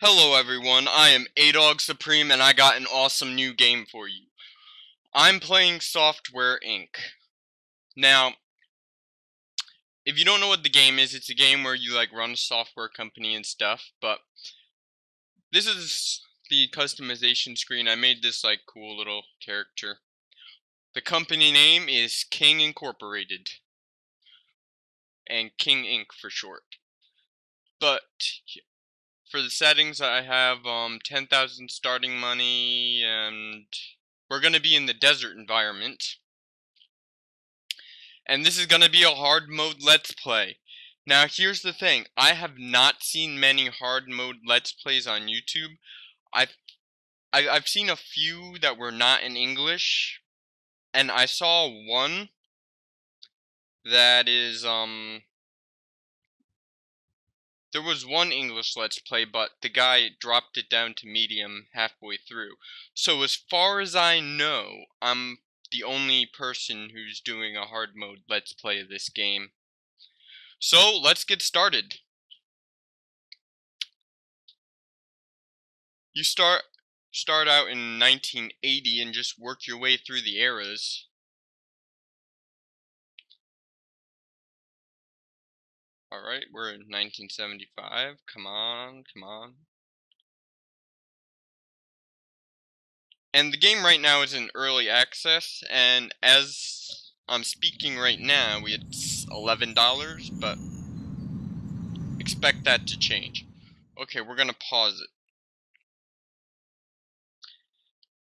Hello everyone, I am Adog Supreme and I got an awesome new game for you. I'm playing Software Inc. Now, if you don't know what the game is, it's a game where you run a software company and stuff, but this is the customization screen. I made this cool little character. The company name is King Incorporated, and King Inc. for short. But for the settings, I have 10,000 starting money, and we're gonna be in the desert environment. And this is gonna be a hard mode let's play. Now here's the thing, I have not seen many hard mode let's plays on YouTube. I've seen a few that were not in English, and I saw one that is there was one English let's play, but the guy dropped it down to medium halfway through. So as far as I know, I'm the only person who's doing a hard mode let's play of this game. So let's get started. You start out in 1980 and just work your way through the eras. Alright, we're in 1975. Come on, come on. And the game right now is in early access, and as I'm speaking right now, it's $11, but expect that to change. Okay, we're gonna pause it.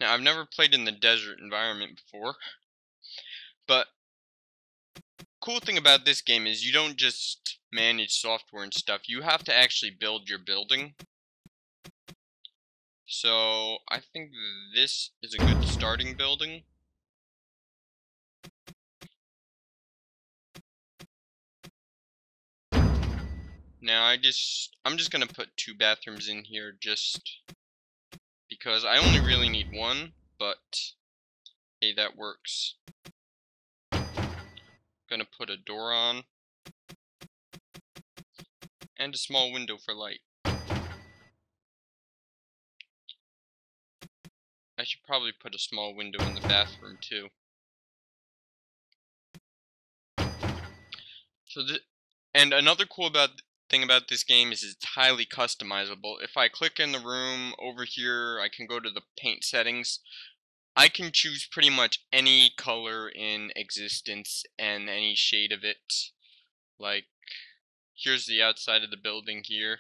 Now, I've never played in the desert environment before, but cool thing about this game is you don't just manage software and stuff, you have to actually build your building. So I think this is a good starting building. Now I'm just gonna put 2 bathrooms in here just because I only really need one, but hey, that works. Gonna put a door on and a small window for light. I should probably put a small window in the bathroom too. So and another cool thing about this game is it's highly customizable. If I click in the room over here, I can go to the paint settings. I can choose pretty much any color in existence and any shade of it. Like, here's the outside of the building here.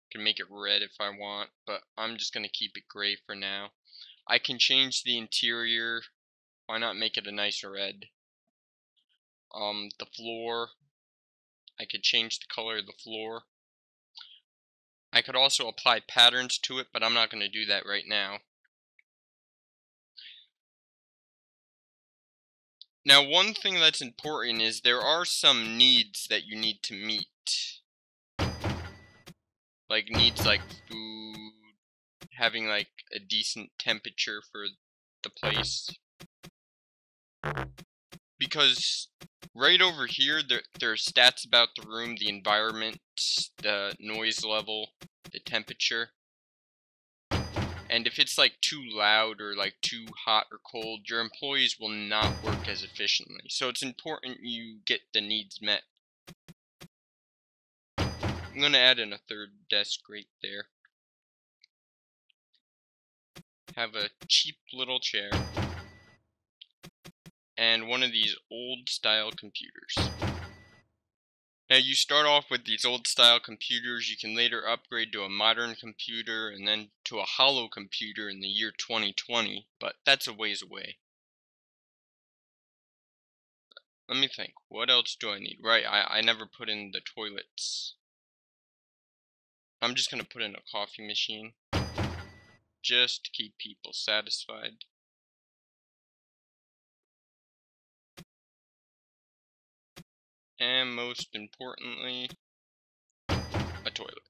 I can make it red if I want, but I'm just gonna keep it gray for now. I can change the interior. Why not make it a nice red? The floor, I could change the color of the floor. I could also apply patterns to it, but I'm not going to do that right now. Now, one thing that's important is there are some needs that you need to meet. Like needs like food, having a decent temperature for the place. Because right over here, there are stats about the room, the environment, the noise level, the temperature. And if it's too loud or too hot or cold, your employees will not work as efficiently. So it's important you get the needs met. I'm gonna add in a 3rd desk right there. Have a cheap little chair. And one of these old style computers. Now you start off with these old style computers, you can later upgrade to a modern computer and then to a hollow computer in the year 2020, but that's a ways away. Let me think, what else do I need? Right, I never put in the toilets. I'm just gonna put in a coffee machine, just to keep people satisfied. And most importantly, a toilet.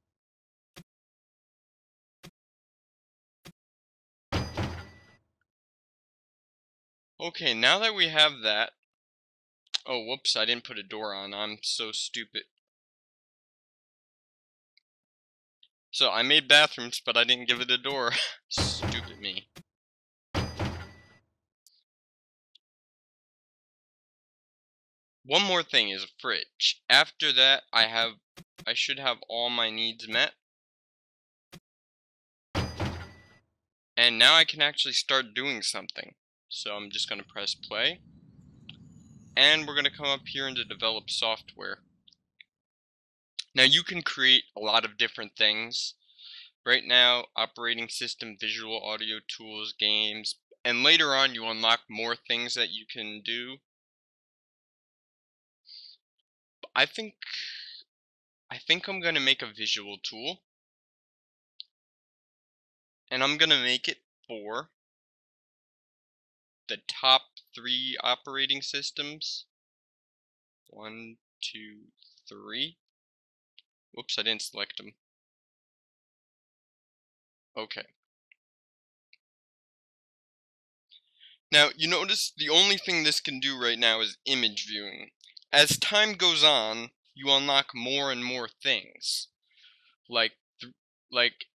Okay, now that we have that, oh whoops, I didn't put a door on, I'm so stupid. So I made bathrooms, but I didn't give it a door. Stupid me. One more thing is a fridge. After that, I should have all my needs met. And now I can actually start doing something. So I'm just going to press play. And we're going to come up here into develop software. Now you can create a lot of different things. Right now, operating system, visual audio tools, games, and later on you unlock more things that you can do. I think I'm going to make a visual tool. And I'm going to make it for the top 3 operating systems. 1, 2, 3. Whoops, I didn't select them. Okay. Now, you notice the only thing this can do right now is image viewing. As time goes on, you unlock more and more things. Like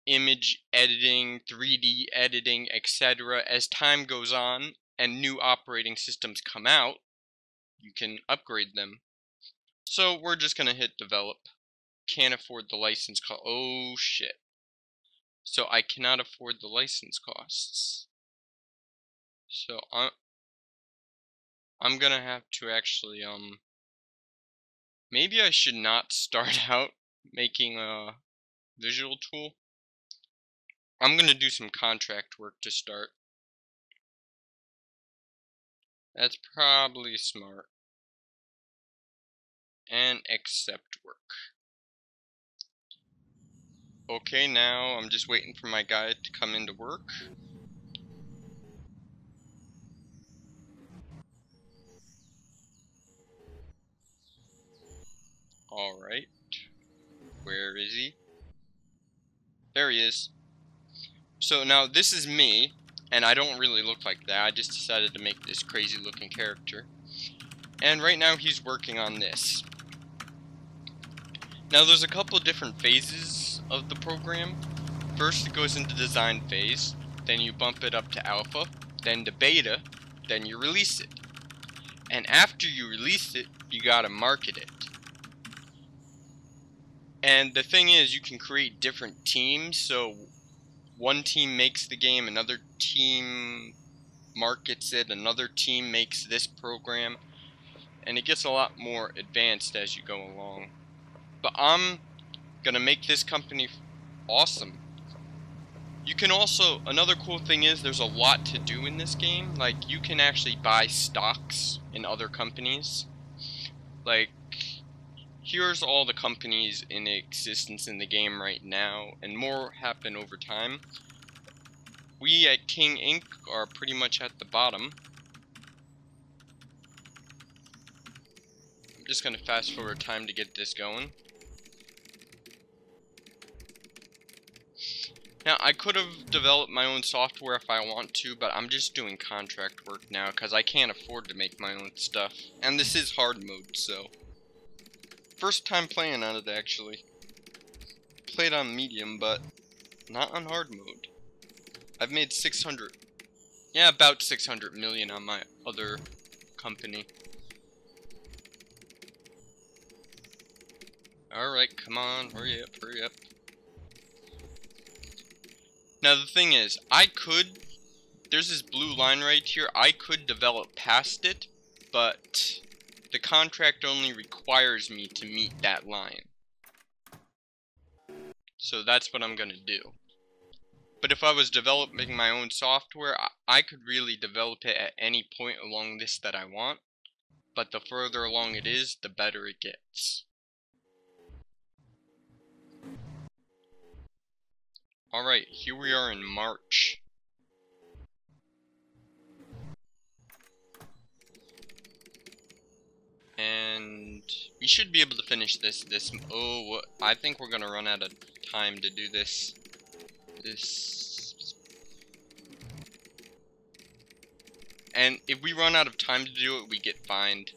image editing, 3D editing, etc. As time goes on and new operating systems come out, you can upgrade them. So we're just gonna hit develop. Can't afford the license cost. Oh shit. So I cannot afford the license costs. So I'm gonna have to actually maybe I should not start out making a visual tool. I'm gonna do some contract work to start. That's probably smart. And accept work. Okay, now I'm just waiting for my guy to come into work. Alright. Where is he? There he is. So now this is me, and I don't really look like that. I just decided to make this crazy looking character. And right now he's working on this. Now there's a couple different phases of the program. First it goes into design phase, then you bump it up to alpha, then to beta, then you release it. And after you release it, you gotta market it. And the thing is, you can create different teams, so one team makes the game, another team markets it, another team makes this program, and it gets a lot more advanced as you go along. But I'm gonna make this company awesome. You can also, another cool thing is there's a lot to do in this game. Like, you can actually buy stocks in other companies. Like, here's all the companies in existence in the game right now, and more happen over time. We at King Inc. are pretty much at the bottom. I'm just gonna fast forward time to get this going. Now, I could have developed my own software if I want to, but I'm just doing contract work now because I can't afford to make my own stuff. And this is hard mode, so. First time playing on it, actually. Played on medium, but not on hard mode. I've made 600. Yeah, about 600 million on my other company. Alright, come on, hurry up, hurry up. Now the thing is, there's this blue line right here, I could develop past it, but the contract only requires me to meet that line. So that's what I'm gonna do. But if I was developing my own software, I could really develop it at any point along this that I want, but the further along it is, the better it gets. Alright, here we are in March. And we should be able to finish this. I think we're gonna run out of time to do this. And if we run out of time to do it, we get fined.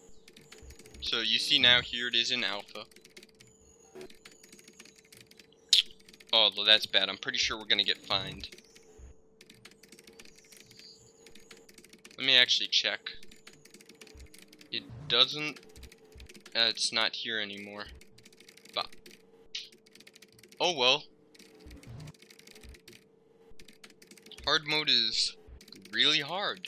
So you see now, here it is in alpha. Oh, that's bad. I'm pretty sure we're gonna get fined. Let me actually check. It doesn't... it's not here anymore. But... oh well. Hard mode is really hard.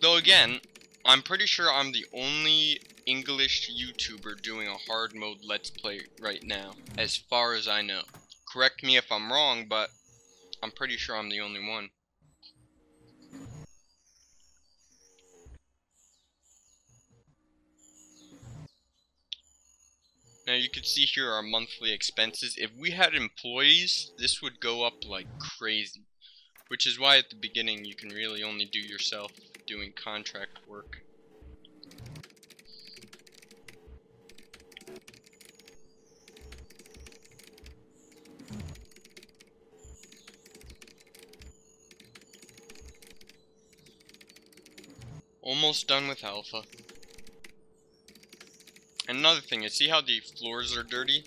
Though again, I'm pretty sure I'm the only English YouTuber doing a hard mode Let's Play right now, as far as I know. Correct me if I'm wrong, but I'm pretty sure I'm the only one. Now you can see here our monthly expenses. If we had employees, this would go up like crazy. Which is why at the beginning you can really only do yourself doing contract work. Almost done with alpha. And another thing is, see how the floors are dirty?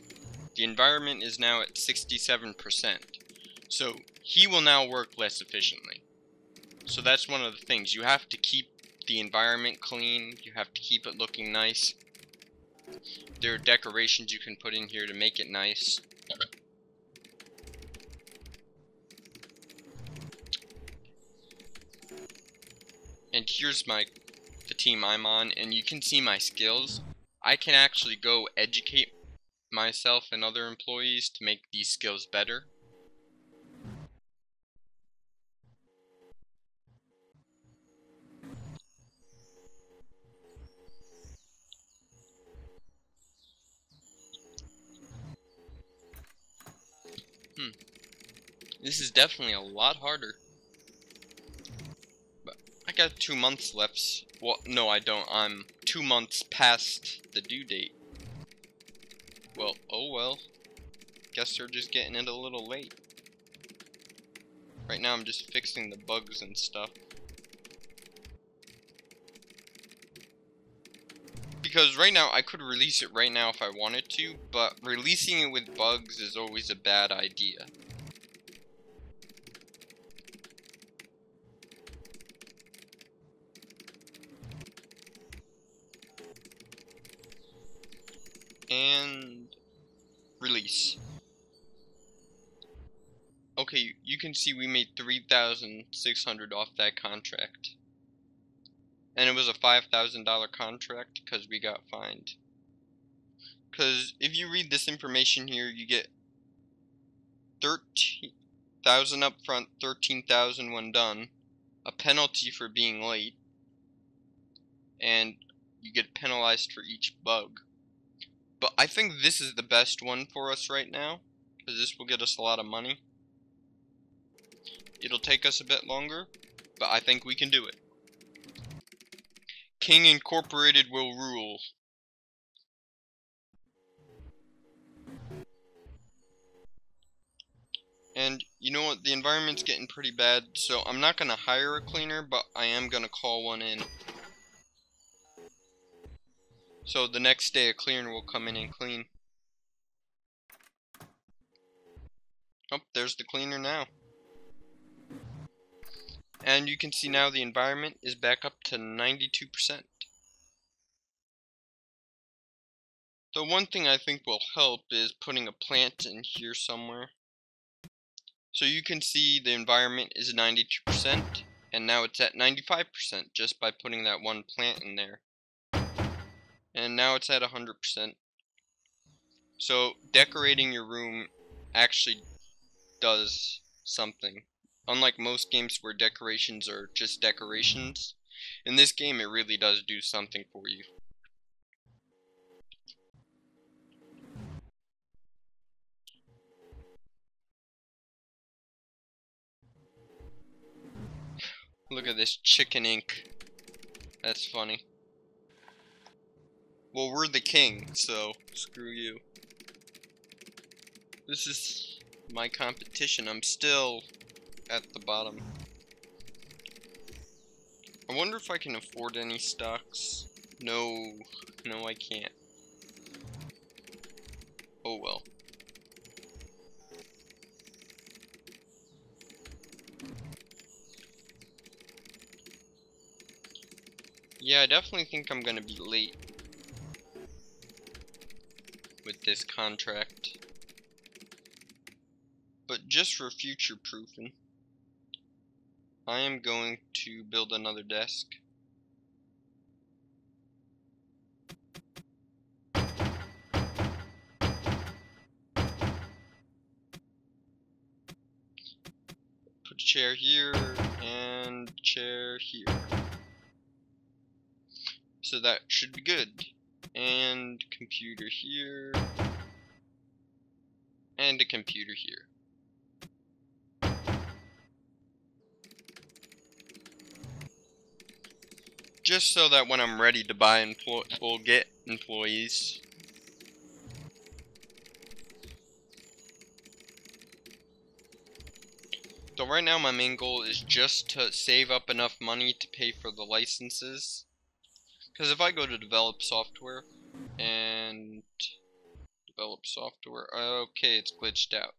The environment is now at 67%. So he will now work less efficiently. So that's one of the things. You have to keep the environment clean. You have to keep it looking nice. There are decorations you can put in here to make it nice. And here's the team I'm on, and you can see my skills. I can actually go educate myself and other employees to make these skills better. This is definitely a lot harder. But I got 2 months left. Well, no, I don't. I'm 2 months past the due date. Well, oh well. Guess they're just getting it a little late. Right now I'm just fixing the bugs and stuff. Because right now, I could release it right now if I wanted to, but releasing it with bugs is always a bad idea. And release. Okay, you can see we made 3,600 off that contract. And it was a $5,000 contract because we got fined. Because if you read this information here, you get 13,000 up front, 13,000 when done, a penalty for being late, and you get penalized for each bug. But I think this is the best one for us right now, because this will get us a lot of money. It'll take us a bit longer, but I think we can do it. King Incorporated will rule. And you know what, the environment's getting pretty bad, so I'm not going to hire a cleaner, but I am going to call one in. So the next day a cleaner will come in and clean. Oh, there's the cleaner now. And you can see now the environment is back up to 92%. The one thing I think will help is putting a plant in here somewhere. So you can see the environment is 92%, and now it's at 95% just by putting that one plant in there. And now it's at 100%. So decorating your room actually does something. Unlike most games where decorations are just decorations, in this game it really does do something for you. Look at this chicken ink. That's funny. Well, we're the king, so screw you. This is my competition. I'm still at the bottom. I wonder if I can afford any stocks. No, I can't. Oh well. Yeah, I definitely think I'm gonna be late with this contract. But just for future proofing, I am going to build another desk. Put a chair here and chair here. So that should be good. And computer here. And a computer here. Just so that when I'm ready to buy we'll get employees. So right now my main goal is just to save up enough money to pay for the licenses. Because if I go to develop software and develop software, okay, it's glitched out.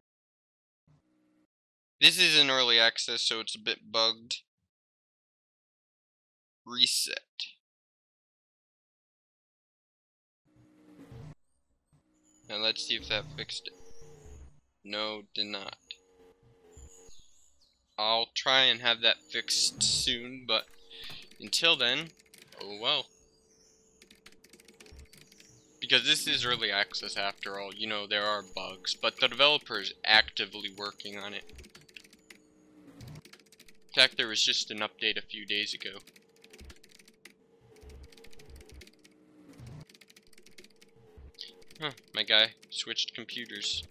This is in early access, so it's a bit bugged. Reset. Now let's see if that fixed it. No, did not. I'll try and have that fixed soon, but until then, oh well. Because this is early access after all, you know, there are bugs, but the developer is actively working on it. In fact, there was just an update a few days ago. Huh, my guy switched computers.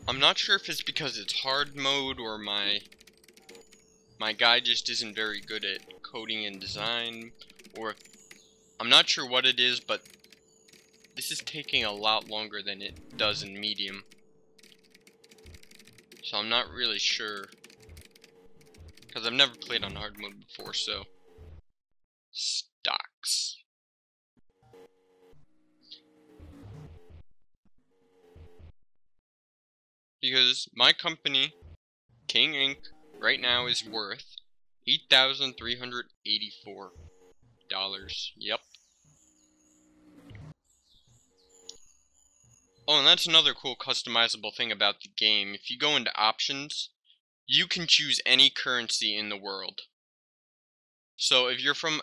I'm not sure if it's because it's hard mode or my guy just isn't very good at coding and design, or I'm not sure what it is, but this is taking a lot longer than it does in medium. So I'm not really sure, because I've never played on hard mode before, so stocks. Because my company, King Inc., right now is worth $8,384. Yep. Oh, and that's another cool customizable thing about the game. If you go into options, you can choose any currency in the world. So if you're from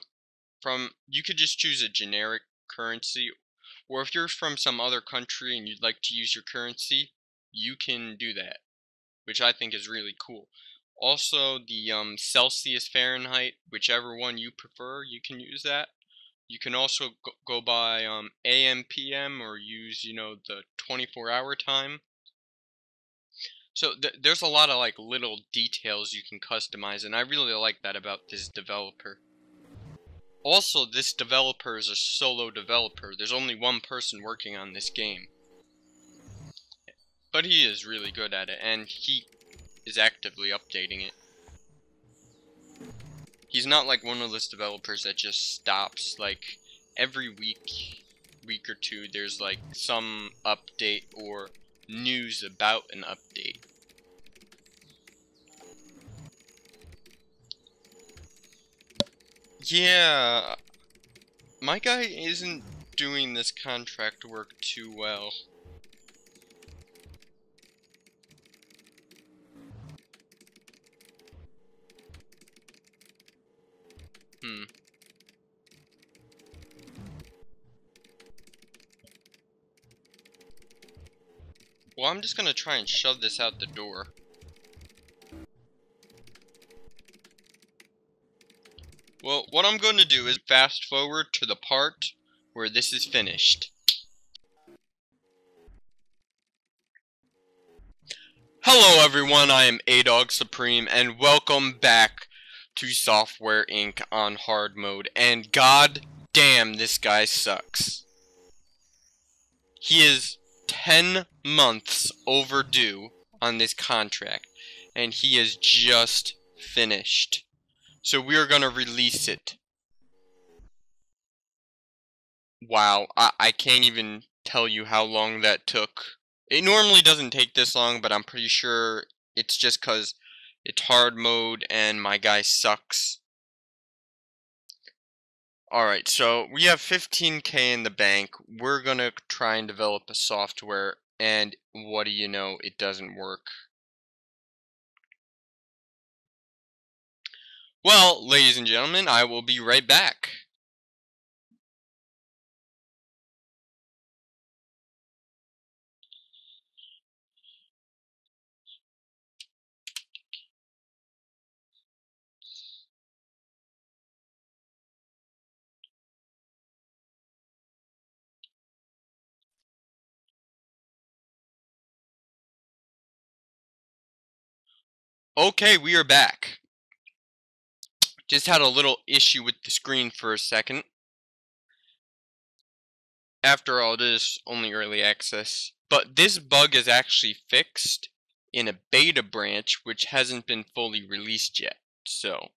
you could just choose a generic currency, or if you're from some other country and you'd like to use your currency, you can do that, which I think is really cool. Also, the Celsius, Fahrenheit, whichever one you prefer, you can use that. You can also go by AM, PM, or use, you know, the 24-hour time. So there's a lot of like little details you can customize, and I really like that about this developer. Also, this developer is a solo developer. There's only one person working on this game. But he is really good at it, and he is actively updating it. He's not like one of those developers that just stops. Like, every week or two, there's like some update or news about an update. Yeah, my guy isn't doing this contract work too well. Well, I'm just gonna try and shove this out the door. Well, what I'm going to do is fast forward to the part where this is finished. Hello everyone, I am Adog Supreme, and welcome back to Software Inc. on hard mode. And god damn, this guy sucks. He is 10 months overdue on this contract, and he is just finished. So we are gonna release it. Wow, I can't even tell you how long that took. It normally doesn't take this long, but I'm pretty sure it's just because it's hard mode and my guy sucks. Alright, so we have 15K in the bank. We're gonna try and develop a software, and what do you know, it doesn't work. Well, ladies and gentlemen, I will be right back. Okay, we are back. Just had a little issue with the screen for a second. After all, it is only early access. But this bug is actually fixed in a beta branch which hasn't been fully released yet. So,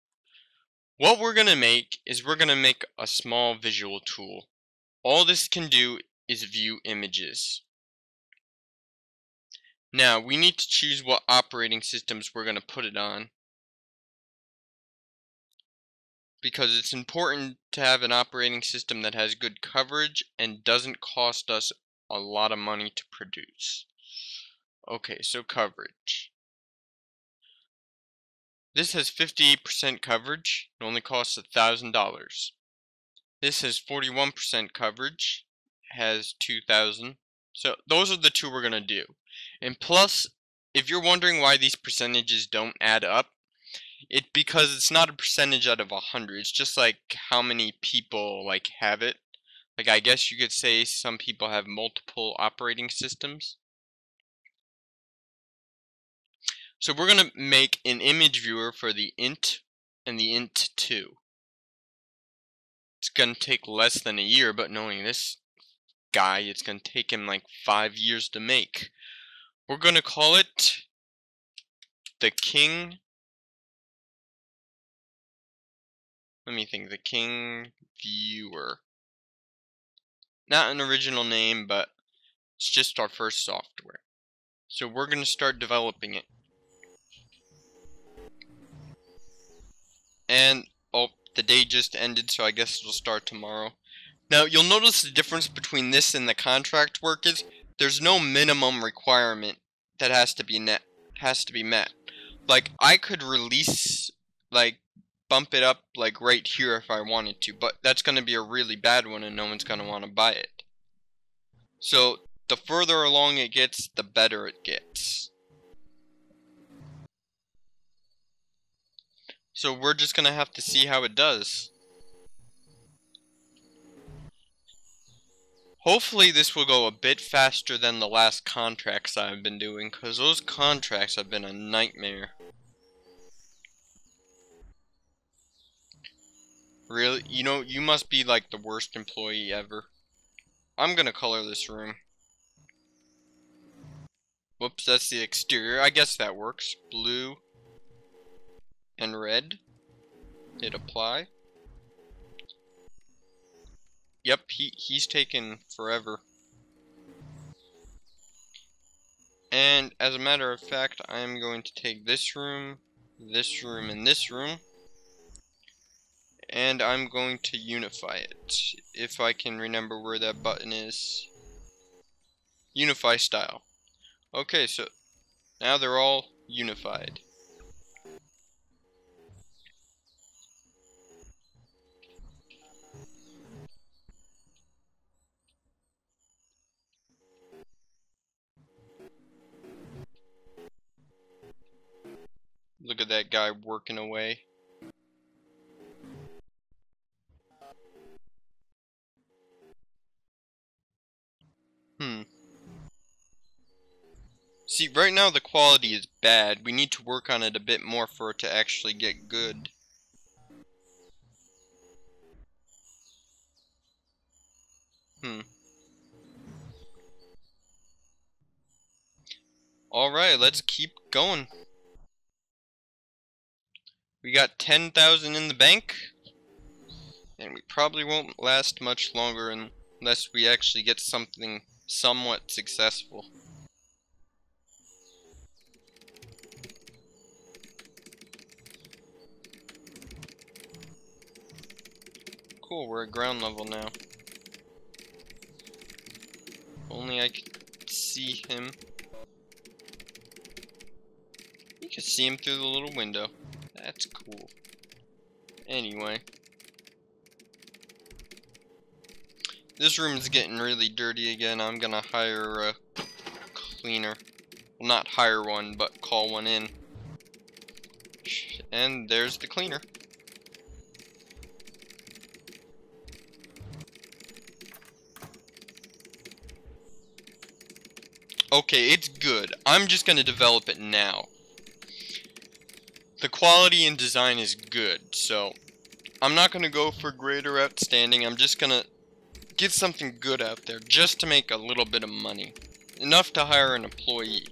what we're going to make is we're going to make a small visual tool. All this can do is view images. Now, we need to choose what operating systems we're going to put it on, because it's important to have an operating system that has good coverage and doesn't cost us a lot of money to produce. Okay, so coverage. This has 58% coverage. It only costs $1,000. This has 41% coverage. Has $2,000. So those are the two we're gonna do. And plus, if you're wondering why these percentages don't add up, it's because it's not a percentage out of 100. It's just like how many people like have it. Like, I guess you could say some people have multiple operating systems. So we're going to make an image viewer for the int and the int2. It's going to take less than a year, but knowing this guy, it's going to take him like 5 years to make. We're going to call it the king. Let me think. The king viewer. Not an original name, but it's just our first software. So we're going to start developing it. And, oh, the day just ended, so I guess it'll start tomorrow. Now, you'll notice the difference between this and the contract work is there's no minimum requirement that has to be met. Like, I could release, like, bump it up, like, right here if I wanted to, but that's going to be a really bad one and no one's going to want to buy it. So, the further along it gets, the better it gets. So we're just going to have to see how it does. Hopefully this will go a bit faster than the last contracts I've been doing, because those contracts have been a nightmare. Really? You know, you must be like the worst employee ever. I'm gonna color this room. Whoops, that's the exterior. I guess that works. Blue and red. Hit apply. Yep, he's taken forever. And as a matter of fact, I'm going to take this room, and this room, and I'm going to unify it. If I can remember where that button is. Unify style. Okay, so now they're all unified. Look at that guy working away. See, right now the quality is bad. We need to work on it a bit more for it to actually get good. Alright, let's keep going. We got 10,000 in the bank. And we probably won't last much longer unless we actually get something somewhat successful. cool, we're at ground level now. Only I could see him. You can see him through the little window. That's cool. Anyway. This room is getting really dirty again. I'm gonna hire a cleaner. Well, not hire one, but call one in. And there's the cleaner. Okay, it's good. I'm just gonna develop it now. The quality and design is good, so I'm not gonna go for great or outstanding. I'm just gonna get something good out there just to make a little bit of money. Enough to hire an employee.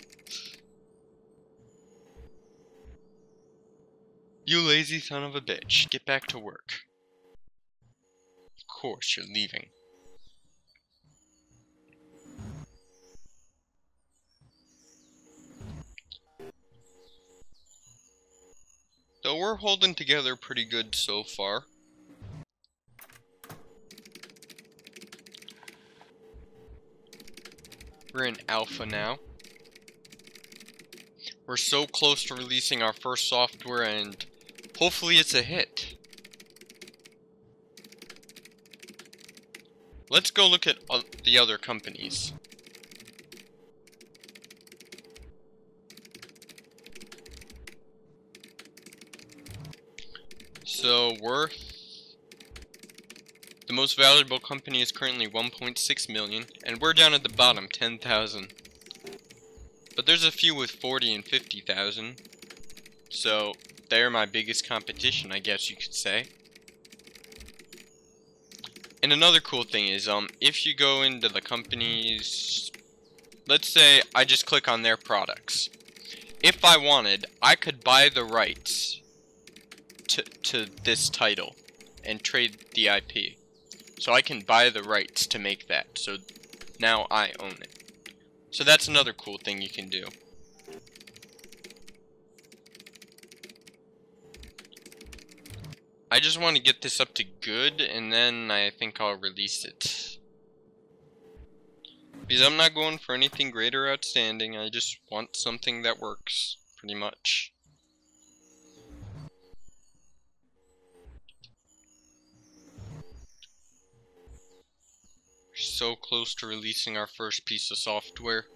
You lazy son of a bitch. Get back to work. Of course, you're leaving. Though we're holding together pretty good so far. We're in alpha now. We're so close to releasing our first software, and hopefully it's a hit. Let's go look at the other companies. So, worth. The most valuable company is currently 1.6 million, and we're down at the bottom, 10,000. But there's a few with 40 and 50,000. So, they're my biggest competition, I guess you could say. And another cool thing is, if you go into the companies, let's say I just click on their products. If I wanted, I could buy the rights to this title and trade the IP. So I can buy the rights to make that. So now I own it. So that's another cool thing you can do. I just want to get this up to good, and then I think I'll release it. Because I'm not going for anything great or outstanding, I just want something that works, pretty much. We're so close to releasing our first piece of software.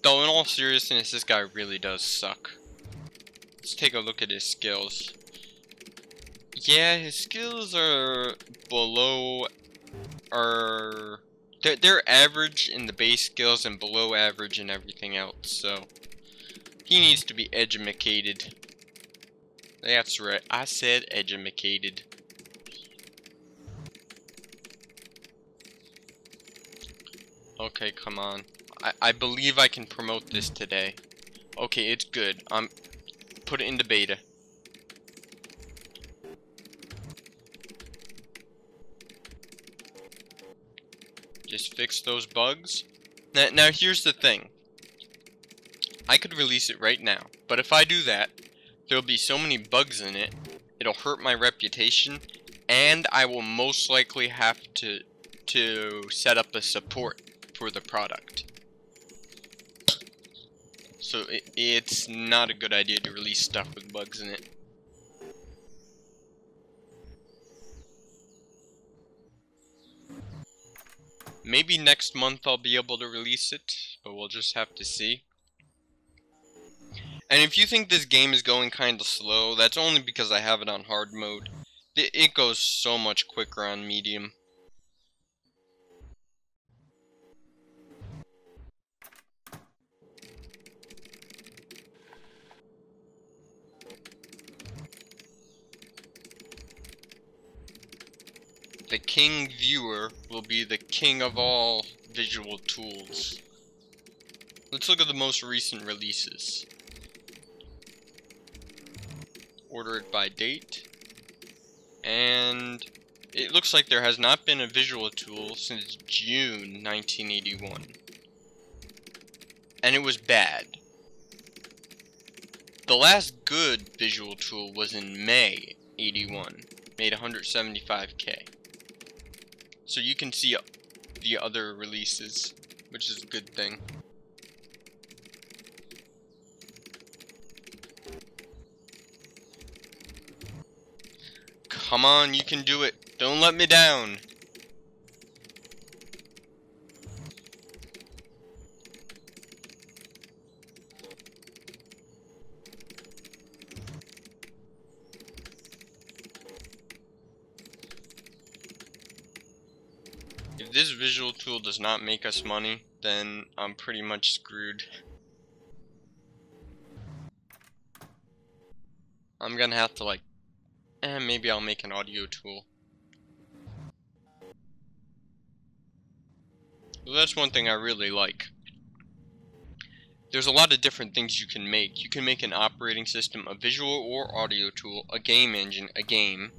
Though in all seriousness, this guy really does suck. Let's take a look at his skills. Yeah, his skills are below they're average in the base skills and below average in everything else, so he needs to be edumacated. That's right, I said edumacated. Okay, come on. I believe I can promote this today. Okay, it's good. Put it into beta. Just fix those bugs. Now here's the thing. I could release it right now, but if I do that, there'll be so many bugs in it, it'll hurt my reputation, and I will most likely have to set up a support for the product. So it's not a good idea to release stuff with bugs in it. Maybe next month I'll be able to release it, but we'll just have to see. And if you think this game is going kinda slow, that's only because I have it on hard mode. It goes so much quicker on medium. The king viewer will be the king of all visual tools. Let's look at the most recent releases. Order it by date. And it looks like there has not been a visual tool since June 1981. And it was bad. The last good visual tool was in May 81. Made 175k. So you can see the other releases, which is a good thing. Come on, you can do it. Don't let me down. If this visual tool does not make us money, then I'm pretty much screwed. I'm gonna have to like, maybe I'll make an audio tool. Well, that's one thing I really like. There's a lot of different things you can make. You can make an operating system, a visual or audio tool, a game engine, a game.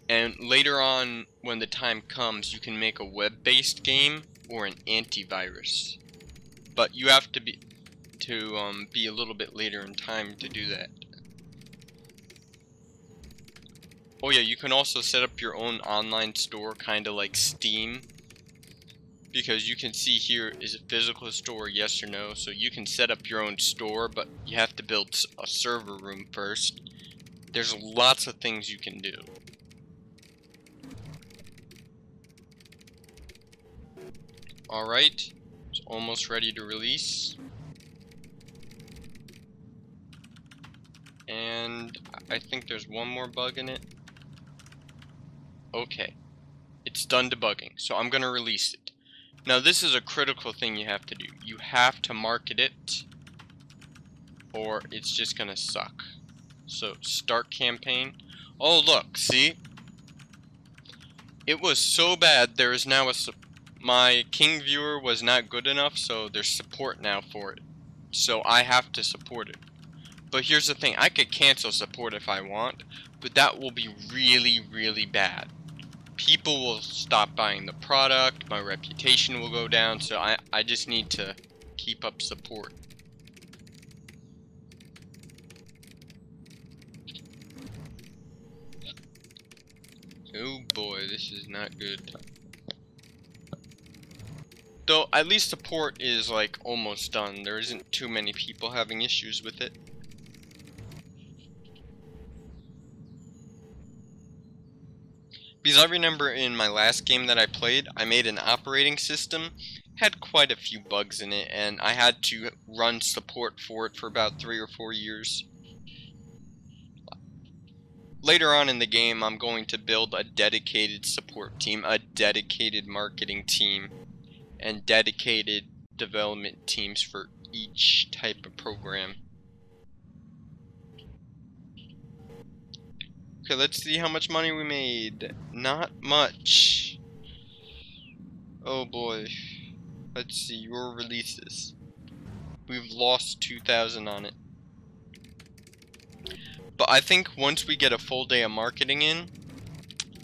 And later on, when the time comes, you can make a web-based game or an antivirus. But you have to be a little bit later in time to do that. Oh yeah, you can also set up your own online store, kind of like Steam. Because you can see here, is a physical store, yes or no? So you can set up your own store, but you have to build a server room first. There's lots of things you can do. Alright, it's almost ready to release. And I think there's one more bug in it. Okay, it's done debugging, so I'm gonna release it. Now this is a critical thing you have to do. You have to market it, or it's just gonna suck. So start campaign. Oh look, see? It was so bad, there is now my King viewer was not good enough, so there's support now for it. So I have to support it. But here's the thing, I could cancel support if I want, but that will be really, really bad. People will stop buying the product, my reputation will go down, so I just need to keep up support. Oh boy, this is not good. Though, at least support is like almost done. There isn't too many people having issues with it. Because I remember in my last game that I played, I made an operating system, had quite a few bugs in it, and I had to run support for it for about 3 or 4 years. Later on in the game, I'm going to build a dedicated support team, a dedicated marketing team, and dedicated development teams for each type of program. Okay, let's see how much money we made. Not much. Oh boy. Let's see your releases. We've lost 2,000 on it. But I think once we get a full day of marketing in,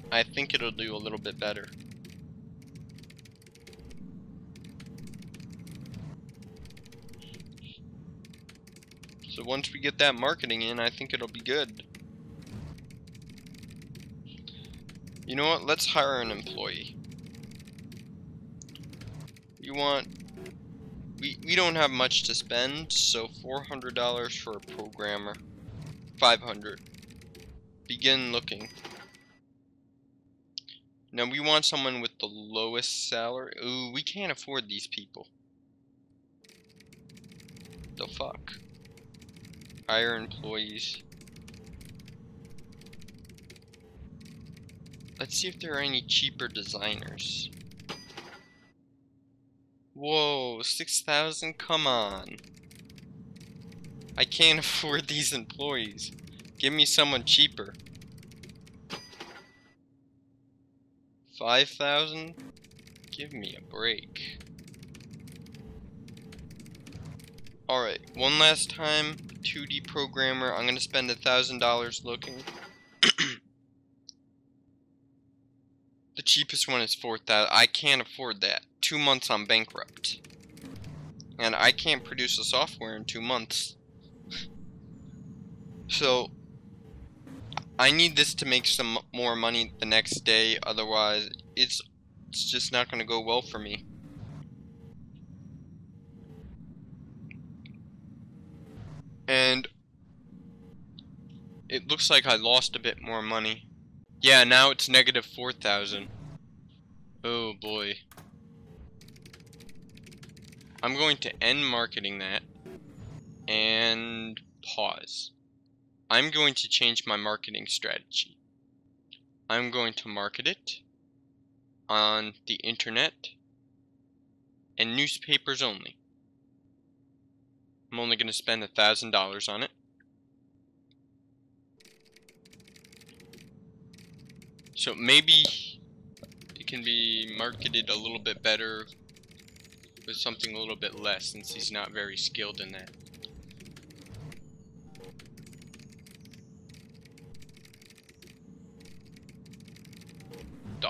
I think it'll do a little bit better. So once we get that marketing in, I think it'll be good. You know what? Let's hire an employee. We don't have much to spend, so $400 for a programmer. 500. Begin looking. Now we want someone with the lowest salary. Ooh, we can't afford these people. The fuck? Hire employees. Let's see if there are any cheaper designers. Whoa, 6,000? Come on. I can't afford these employees. Give me someone cheaper. 5,000? Give me a break. Alright, one last time. 2D programmer. I'm gonna spend $1,000 looking. The cheapest one is 4,000. I can't afford that. 2 months I'm bankrupt. And I can't produce a software in 2 months. So I need this to make some more money the next day, otherwise it's just not going to go well for me. And it looks like I lost a bit more money. Yeah, now it's negative 4,000. Oh boy. I'm going to end marketing that and pause. I'm going to change my marketing strategy. I'm going to market it on the internet and newspapers only. I'm only going to spend $1,000 on it. So maybe it can be marketed a little bit better with something a little bit less, since he's not very skilled in that.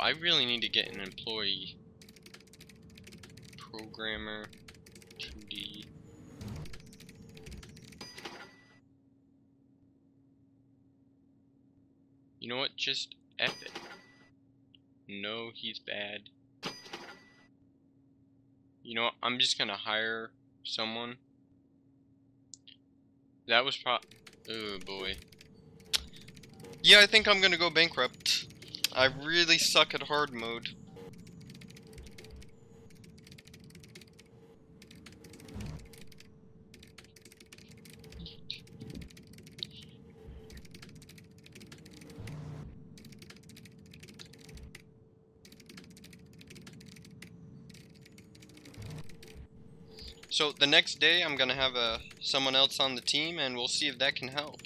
I really need to get an employee. Programmer 2D. You know what? Just F it. No, he's bad. You know what? I'm just gonna hire someone. That was oh boy. Yeah, I think I'm gonna go bankrupt. I really suck at hard mode. So the next day I'm gonna have someone else on the team, and we'll see if that can help.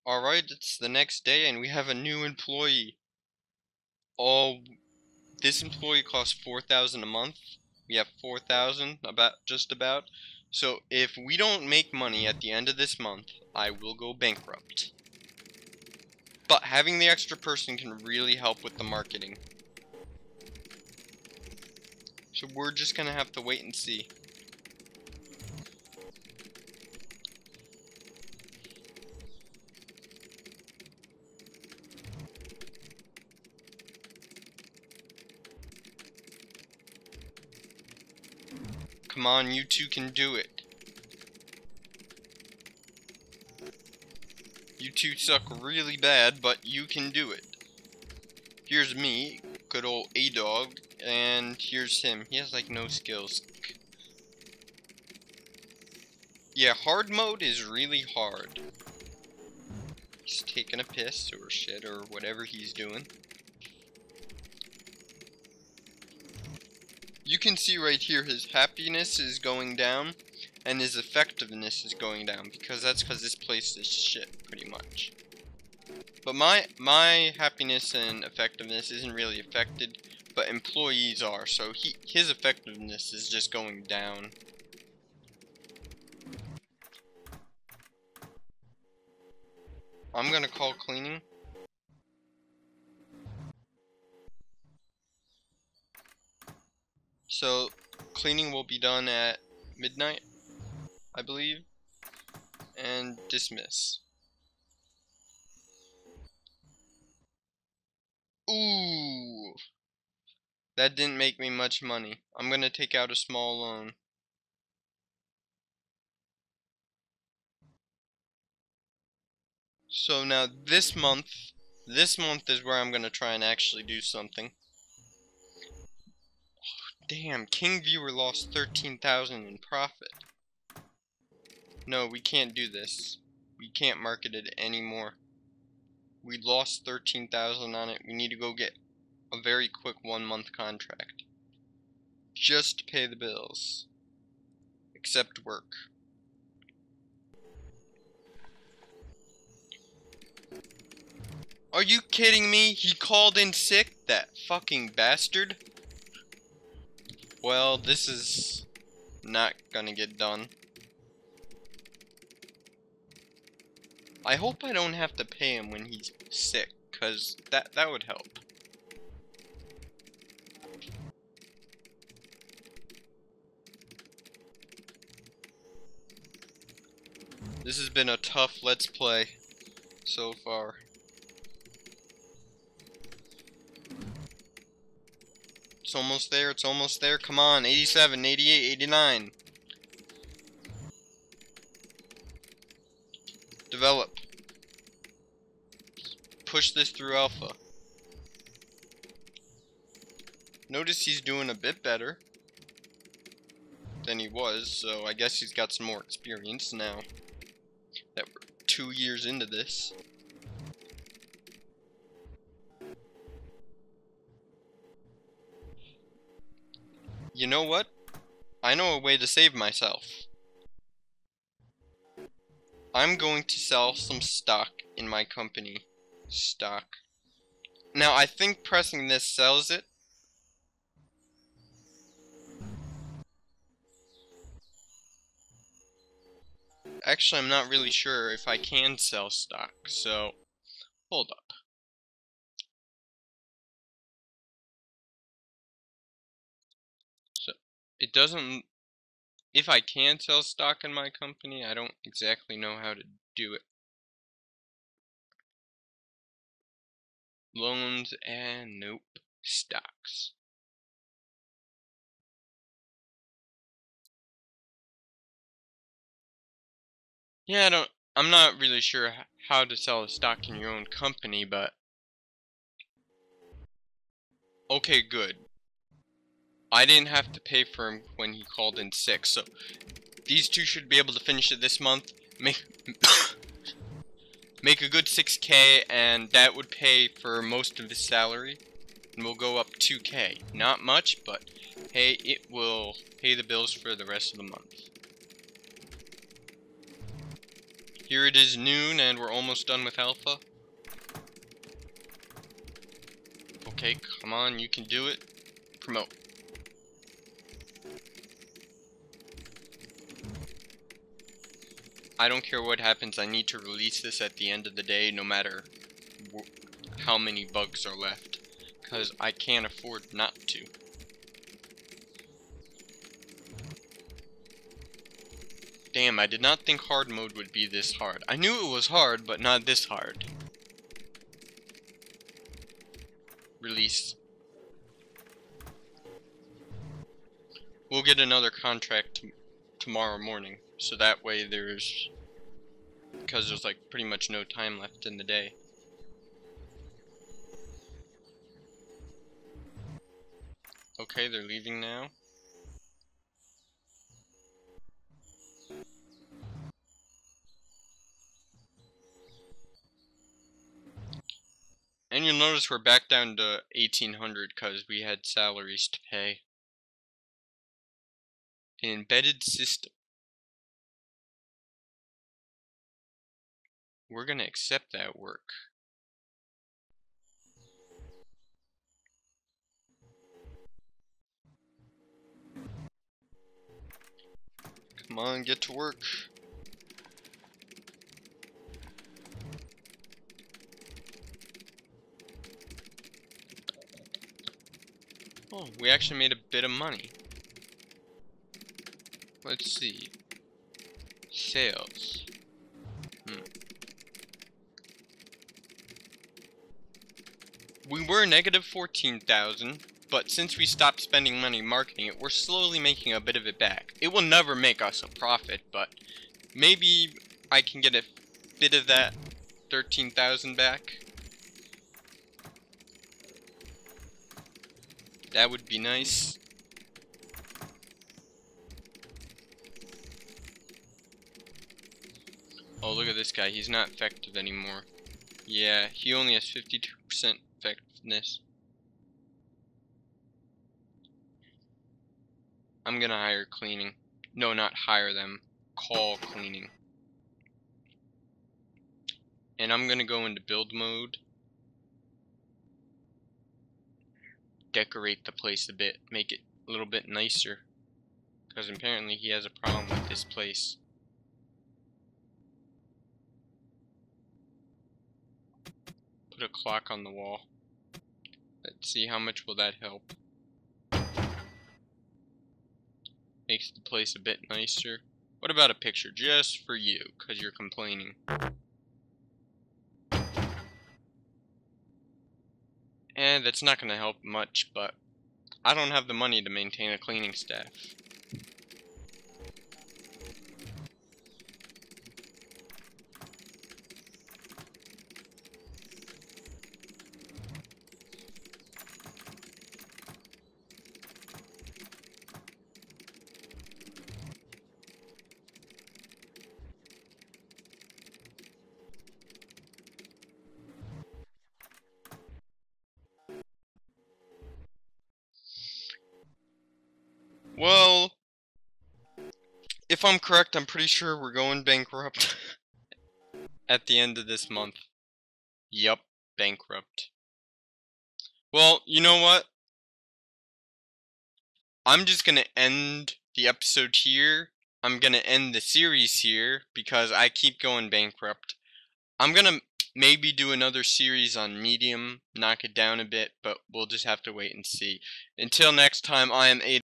Alright, it's the next day and we have a new employee. This employee costs 4,000 a month. We have 4,000 just about. So if we don't make money at the end of this month, I will go bankrupt. But having the extra person can really help with the marketing. So we're just gonna have to wait and see. Come on, you two can do it. You two suck really bad, but you can do it. Here's me, good old Adog, and here's him. He has like no skills. Yeah, hard mode is really hard. He's taking a piss or shit or whatever he's doing. You can see right here his happiness is going down and his effectiveness is going down, because this place is shit pretty much. But my happiness and effectiveness isn't really affected, but employees are, so his effectiveness is just going down. I'm gonna call cleaning. So cleaning will be done at midnight, I believe, and dismiss. Ooh, that didn't make me much money. I'm gonna take out a small loan. So now this month is where I'm gonna try and actually do something. Damn, King Viewer lost 13,000 in profit. No, we can't do this. We can't market it anymore. We lost 13,000 on it. We need to go get a very quick 1-month contract. Just to pay the bills. Except work. Are you kidding me? He called in sick? That fucking bastard? Well, this is not gonna get done. I hope I don't have to pay him when he's sick, cause that would help. This has been a tough let's play so far. It's almost there, it's almost there. Come on, 87, 88, 89. Develop. Push this through alpha. Notice he's doing a bit better than he was, so I guess he's got some more experience now that we're 2 years into this. You know what? I know a way to save myself. I'm going to sell some stock in my company. Stock. Now, I think pressing this sells it. Actually, I'm not really sure if I can sell stock, so hold up. So, it doesn't... If I can sell stock in my company, I don't exactly know how to do it. Loans and nope. Stocks. Yeah, I'm not really sure how to sell a stock in your own company, but okay, good. I didn't have to pay for him when he called in sick, so these two should be able to finish it this month. Make make a good 6K, and that would pay for most of his salary, and we'll go up 2K. Not much, but hey, it will pay the bills for the rest of the month. Here it is noon, and we're almost done with alpha. Okay, come on, you can do it. Promote. I don't care what happens, I need to release this at the end of the day, no matter how many bugs are left, because I can't afford not to. Damn, I did not think hard mode would be this hard. I knew it was hard, but not this hard. Release. We'll get another contract tomorrow morning, so that way because there's like pretty much no time left in the day. Okay, they're leaving now. And you'll notice we're back down to 1800 because we had salaries to pay. An embedded system. We're gonna accept that work. Come on, get to work. Oh, we actually made a bit of money. Let's see. Sales. We were negative 14,000, but since we stopped spending money marketing it, we're slowly making a bit of it back. It will never make us a profit, but maybe I can get a bit of that 13,000 back. That would be nice. Oh, look at this guy. He's not effective anymore. Yeah, he only has 52% effectiveness. I'm gonna hire cleaning. No, not hire them. Call cleaning. And I'm gonna go into build mode. Decorate the place a bit. Make it a little bit nicer. Because apparently he has a problem with this place. put a clock on the wall. Let's see, how much will that help? Makes the place a bit nicer. What about a picture just for you, because you're complaining? And that's not going to help much, but I don't have the money to maintain a cleaning staff. Well, if I'm correct, I'm pretty sure we're going bankrupt at the end of this month. Yup, bankrupt. Well, you know what? I'm just gonna end the episode here. I'm gonna end the series here because I keep going bankrupt. I'm gonna maybe do another series on Medium, knock it down a bit, but we'll just have to wait and see. Until next time, I am Adog.